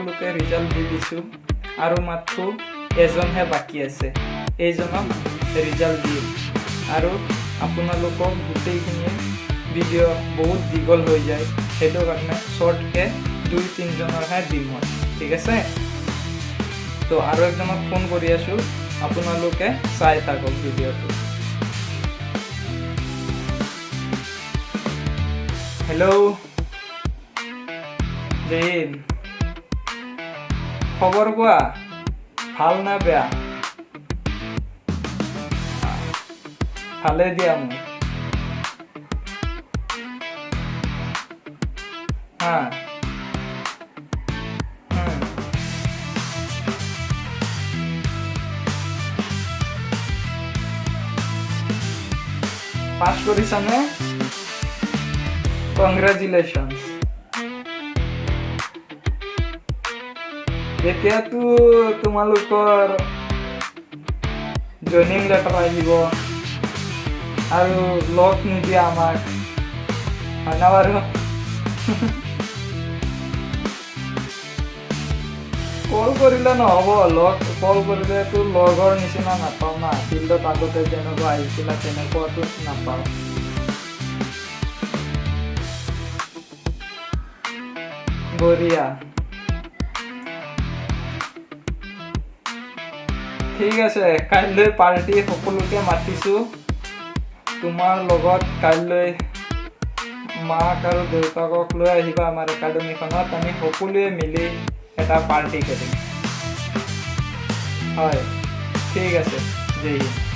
সকলোকে ৰিজাল্ট দি দিছোঁ আৰু মাত্ৰ এজনহে বাকী আছে এইজনক ৰিজাল্ট দিম আৰু আপোনালোকক গোটেইখিনি ভিডিঅ' বহুত দীঘল হৈ যায় সেইটো কাৰণে শ্বৰ্টকৈ 2-3 জনৰহে দিম মই ঠিক আছে তো আৰু একজনক ফোন কৰি আছোঁ আপোনালোকে চাই থাকক ভিডিঅ'টো হেল্ল' জেইন খবৰ কোৱা ভাল না বেয়া ভালে দিয়া মোক হা পাছ কৰিছানে কংগ্ৰেচুলেশ্যনছ এতিয়াতো তোমালোকৰ জইনিং লেটাৰ আহিব আৰু লগ নিদিয়া আমাক হয় না বাৰু কল কৰিলে নহ'ব কল কৰিলেতো লগৰ নিচিনা নাপাওঁ না ফিল্ডত আগতে যেনেকুৱা আহিছিলা তেনেকুৱাতো নাপাওঁ বঢ়িয়া ঠিক আছে কাইলৈ পাৰ্টি সকলোকে মাতিছোঁ তোমাৰ লগত কাইলৈ মাক আৰু দেউতাকক লৈ আহিবা আমাৰ একাডেমীখনত আমি সকলোৱে মিলি এটা পাৰ্টি কৰিম হয় ঠিক আছে জয় হিন্দ